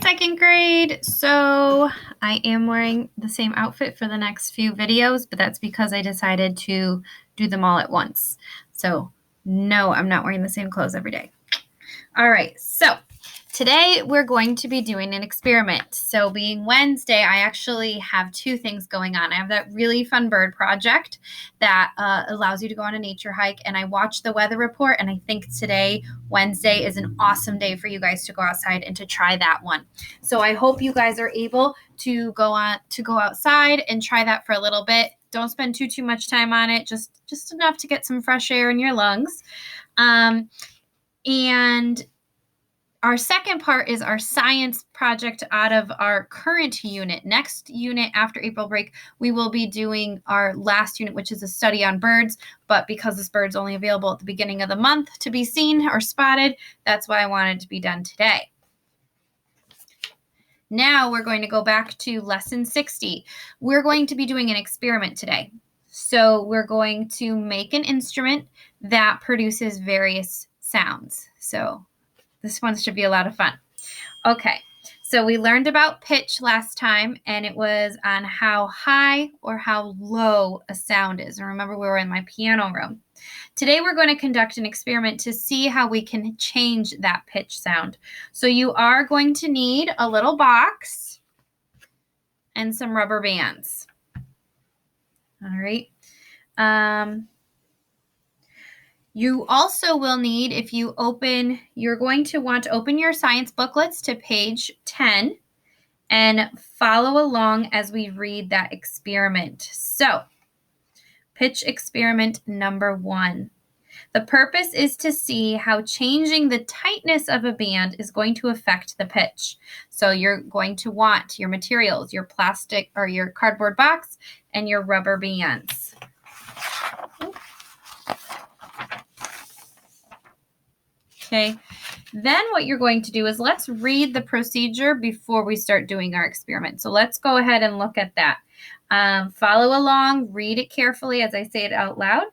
second grade. So I am wearing the same outfit for the next few videos, but that's because I decided to do them all at once. So no, I'm not wearing the same clothes every day. All right, so today we're going to be doing an experiment. So being Wednesday, I actually have two things going on. I have that really fun bird project that allows you to go on a nature hike, and I watched the weather report, and I think today, Wednesday, is an awesome day for you guys to go outside and to try that one. So I hope you guys are able to go outside and try that for a little bit. Don't spend too much time on it, just enough to get some fresh air in your lungs. And our second part is our science project out of our current unit. Next unit after April break, we will be doing our last unit, which is a study on birds. But because this bird's only available at the beginning of the month to be seen or spotted, that's why I wanted it to be done today. Now we're going to go back to lesson 60. We're going to be doing an experiment today. So we're going to make an instrument that produces various sounds. So this one should be a lot of fun. Okay, so we learned about pitch last time, and it was on how high or how low a sound is. And remember, we were in my piano room. Today, we're going to conduct an experiment to see how we can change that pitch sound. So you are going to need a little box and some rubber bands. All right. You also will need, you're going to want to open your science booklets to page 10 and follow along as we read that experiment. So, pitch experiment number 1. The purpose is to see how changing the tightness of a band is going to affect the pitch. So you're going to want your materials, your plastic or your cardboard box, and your rubber bands. Okay, then what you're going to do is let's read the procedure before we start doing our experiment. So let's go ahead and look at that. Follow along, read it carefully as I say it out loud.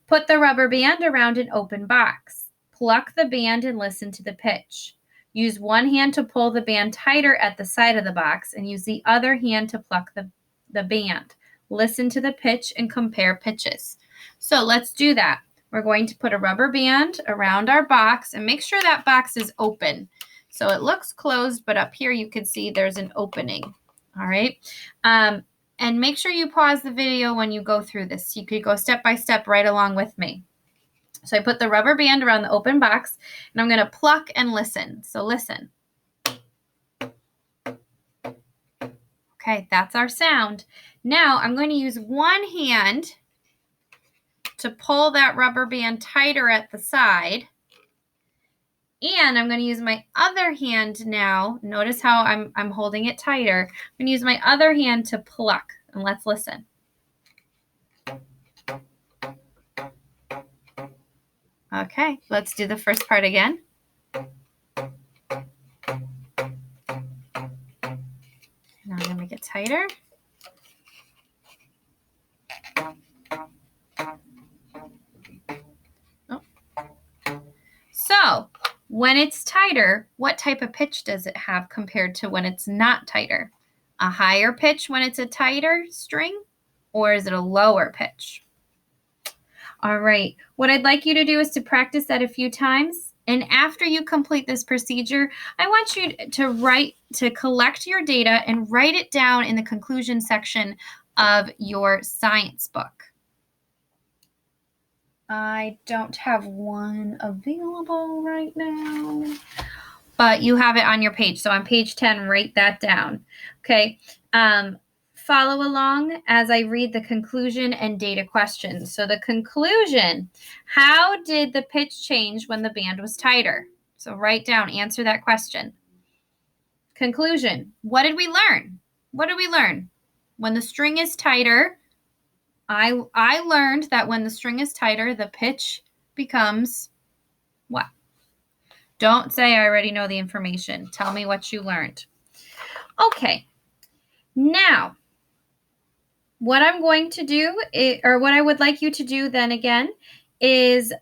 Put the rubber band around an open box. Pluck the band and listen to the pitch. Use one hand to pull the band tighter at the side of the box and use the other hand to pluck the band. Listen to the pitch and compare pitches. So let's do that. We're going to put a rubber band around our box and make sure that box is open. So it looks closed, but up here you can see there's an opening. All right. And make sure you pause the video when you go through this. You could go step by step right along with me. So I put the rubber band around the open box, and I'm going to pluck and listen. So listen. Okay, that's our sound. Now I'm going to use one hand to pull that rubber band tighter at the side. And I'm going to use my other hand now. Notice how I'm holding it tighter. I'm going to use my other hand to pluck. And let's listen. Okay, let's do the first part again. Now I'm going to make it tighter. So, when it's tighter, what type of pitch does it have compared to when it's not tighter? A higher pitch when it's a tighter string, or is it a lower pitch? All right, what I'd like you to do is to practice that a few times. And after you complete this procedure, I want you to collect your data and write it down in the conclusion section of your science book. I don't have one available right now, but you have it on your page. So on page 10, write that down. Okay. Follow along as I read the conclusion and data questions. So the conclusion, how did the pitch change when the band was tighter? So write down, answer that question. Conclusion, what did we learn? What did we learn? When the string is tighter, I learned that when the string is tighter, the pitch becomes what? Don't say I already know the information. Tell me what you learned. Okay. Now, what I'm going to do, or what I would like you to do then again, is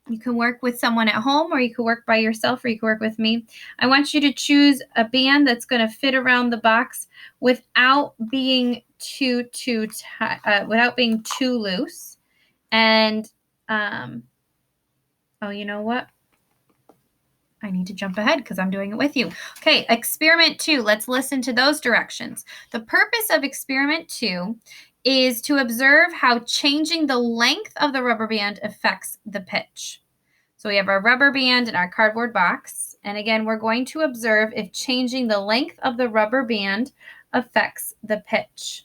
You can work with someone at home, or you can work by yourself, or you can work with me. I want you to choose a band that's going to fit around the box without being too loose. And oh, you know what? I need to jump ahead because I'm doing it with you. Okay, experiment 2. Let's listen to those directions. The purpose of experiment 2 is to observe how changing the length of the rubber band affects the pitch. So we have our rubber band in our cardboard box. And again, we're going to observe if changing the length of the rubber band affects the pitch.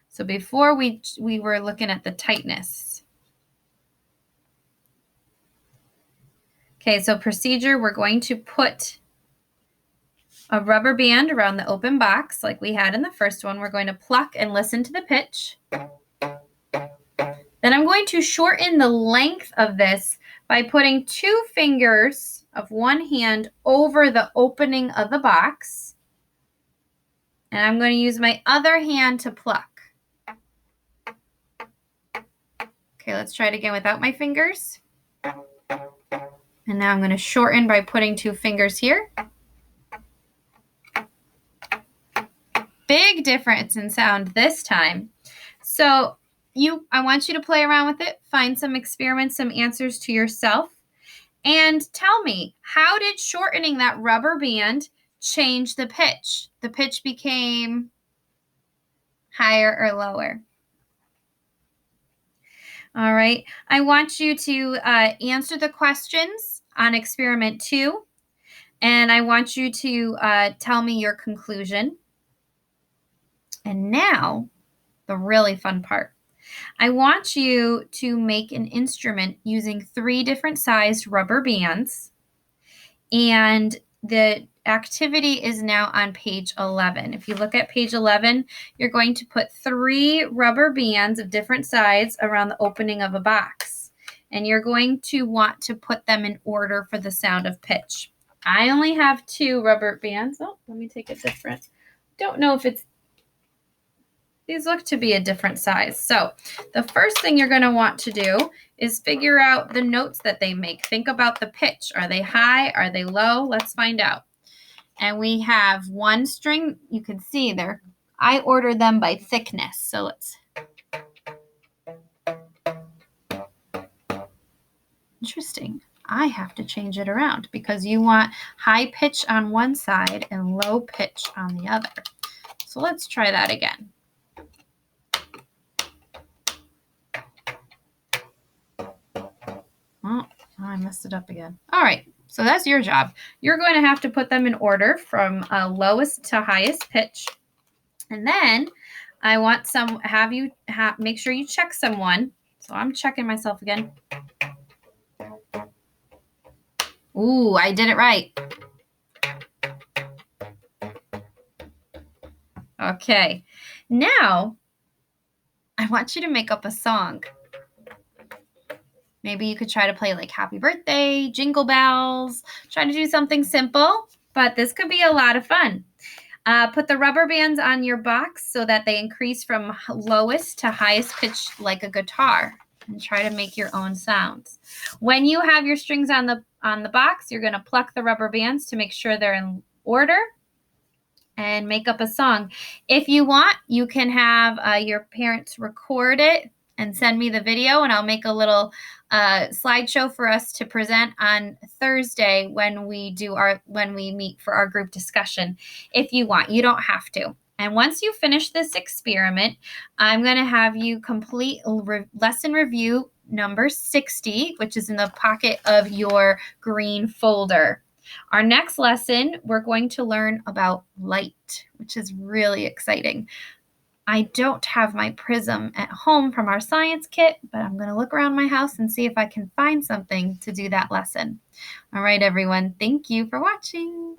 So before we were looking at the tightness. Okay, so procedure, we're going to put a rubber band around the open box like we had in the first one. We're going to pluck and listen to the pitch. Then I'm going to shorten the length of this by putting 2 fingers of one hand over the opening of the box. And I'm going to use my other hand to pluck. Okay, let's try it again without my fingers. And now I'm going to shorten by putting 2 fingers here. Big difference in sound this time. So I want you to play around with it, find some experiments, some answers to yourself, and tell me, how did shortening that rubber band change the pitch? The pitch became higher or lower? All right. I want you to answer the questions on experiment 2, and I want you to tell me your conclusion. And now, the really fun part. I want you to make an instrument using 3 different sized rubber bands. And the activity is now on page 11. If you look at page 11, you're going to put 3 rubber bands of different size around the opening of a box. And you're going to want to put them in order for the sound of pitch. I only have 2 rubber bands. Oh, let me take a different. Don't know if it's. These look to be a different size. So the first thing you're going to want to do is figure out the notes that they make. Think about the pitch. Are they high? Are they low? Let's find out. And we have 1 string. You can see there. I ordered them by thickness. So let's. Interesting. I have to change it around because you want high pitch on one side and low pitch on the other. So let's try that again. Oh, I messed it up again. All right, so that's your job. You're going to have to put them in order from lowest to highest pitch. And then I want make sure you check someone. So I'm checking myself again. Ooh, I did it right. Okay, now I want you to make up a song. Maybe you could try to play like Happy Birthday, Jingle Bells, try to do something simple, but this could be a lot of fun. Put the rubber bands on your box so that they increase from lowest to highest pitch like a guitar, and try to make your own sounds. When you have your strings on the box, you're going to pluck the rubber bands to make sure they're in order and make up a song. If you want, you can have your parents record it and send me the video, and I'll make a little slideshow for us to present on Thursday when we meet for our group discussion. If you want, you don't have to. And once you finish this experiment, I'm going to have you complete lesson review number 60, which is in the pocket of your green folder. Our next lesson, we're going to learn about light, which is really exciting. I don't have my prism at home from our science kit, but I'm going to look around my house and see if I can find something to do that lesson. All right, everyone. Thank you for watching.